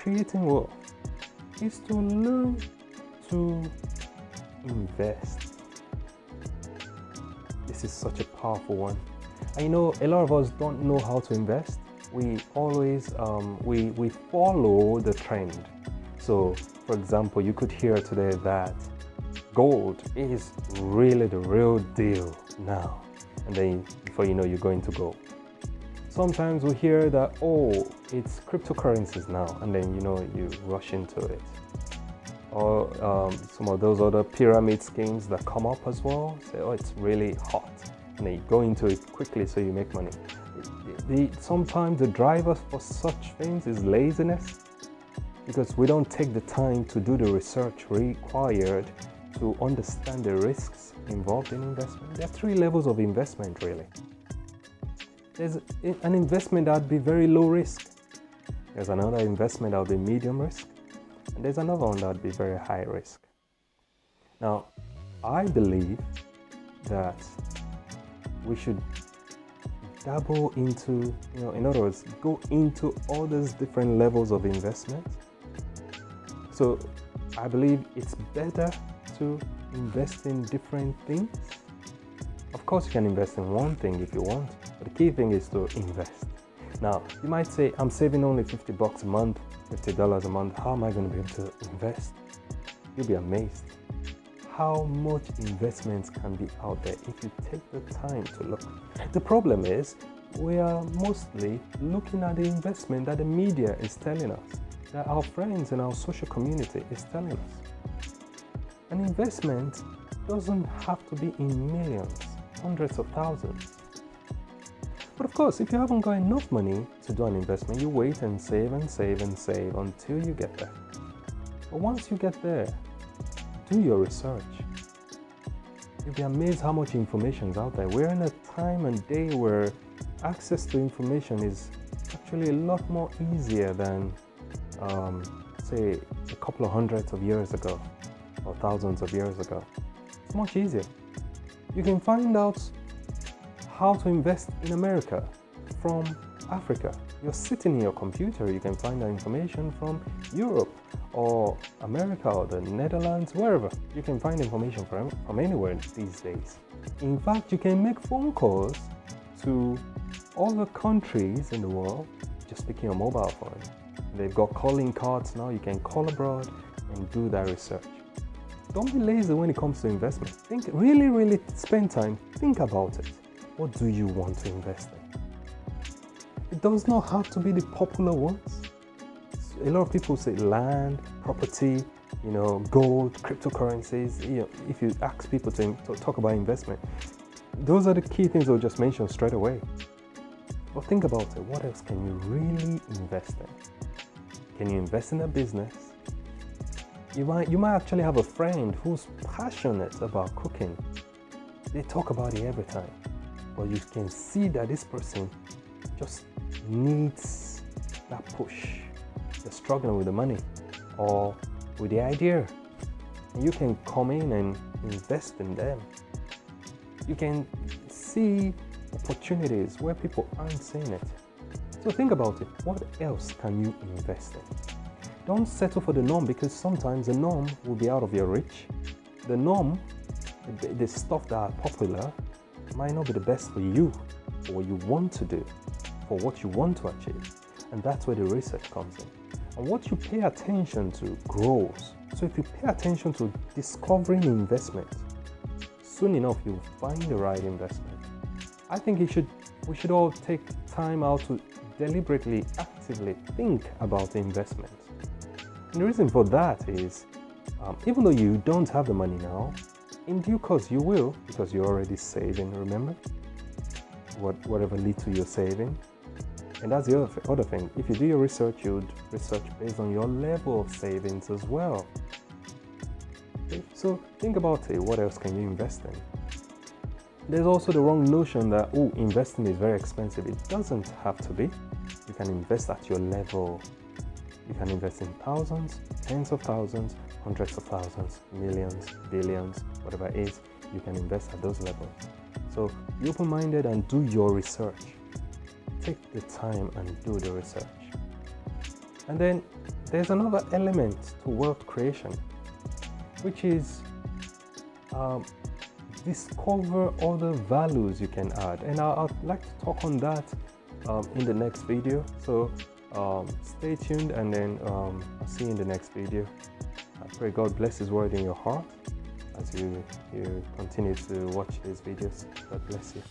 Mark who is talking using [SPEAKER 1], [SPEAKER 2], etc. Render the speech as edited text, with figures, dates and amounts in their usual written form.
[SPEAKER 1] creating wealth is to learn to invest. This is such a powerful one. I know a lot of us don't know how to invest. We always we follow the trend. So, for example, you could hear today that gold is really the real deal now, and then before you know, you're going to gold. Sometimes we hear that, oh, it's cryptocurrencies now, and then you rush into it. Or some of those other pyramid schemes that come up as well, say, oh, it's really hot, and then you go into it quickly so you make money. Sometimes the driver for such things is laziness, because we don't take the time to do the research required to understand the risks involved in investment. There are 3 levels of investment, really. There's an investment that would be very low risk. There's another investment that would be medium risk. And there's another one that would be very high risk. Now, I believe that we should dabble into, in other words, go into all these different levels of investment. So I believe it's better to invest in different things. Of course, you can invest in one thing if you want, but the key thing is to invest. Now, you might say, I'm saving only $50 a month, $50 a month. How am I going to be able to invest? You'll be amazed how much investments can be out there if you take the time to look. The problem is, we are mostly looking at the investment that the media is telling us, that our friends in our social community is telling us. An investment doesn't have to be in millions, hundreds of thousands. But of course, if you haven't got enough money to do an investment, you wait and save and save and save until you get there. But once you get there, do your research. You'll be amazed how much information is out there. We're in a time and day where access to information is actually a lot more easier than, say, a couple of hundreds of years ago or thousands of years ago. It's much easier. You can find out how to invest in America from Africa. You're sitting in your computer, you can find that information from Europe or America or the Netherlands, wherever. You can find information from anywhere these days. In fact, you can make phone calls to all the countries in the world just picking your mobile phone. They've got calling cards now. You can call abroad and do that research. Don't be lazy when it comes to investment. Really spend time, think about it. What do you want to invest in? It does not have to be the popular ones. A lot of people say land, property, gold, cryptocurrencies. If you ask people to talk about investment, those are the key things they'll just mention straight away. But think about it. What else can you really invest in? Can you invest in a business? You might actually have a friend who's passionate about cooking. They talk about it every time. But you can see that this person just needs that push. They're struggling with the money or with the idea. And you can come in and invest in them. You can see opportunities where people aren't seeing it. So think about it. What else can you invest in? Don't settle for the norm, because sometimes the norm will be out of your reach. The norm, the stuff that are popular, might not be the best for you, for what you want to do, for what you want to achieve. And that's where the research comes in. And what you pay attention to grows. So if you pay attention to discovering investment, soon enough you'll find the right investment. I think we should all take time out to deliberately, actively think about investment. And the reason for that is, even though you don't have the money now, in due course you will, because you're already saving, remember? Whatever little you're saving. And that's the other thing. If you do your research, you'd research based on your level of savings as well. Okay? So think about it. What else can you invest in? There's also the wrong notion that, investing is very expensive. It doesn't have to be. You can invest at your level. You can invest in thousands, tens of thousands, hundreds of thousands, millions, billions, whatever it is. You can invest at those levels. So be open-minded and do your research. Take the time and do the research. And then there's another element to wealth creation, which is discover other values you can add. And I'd like to talk on that in the next video. So stay tuned, and then I'll see you in the next video. I pray God bless His word in your heart as you continue to watch these videos. God bless you.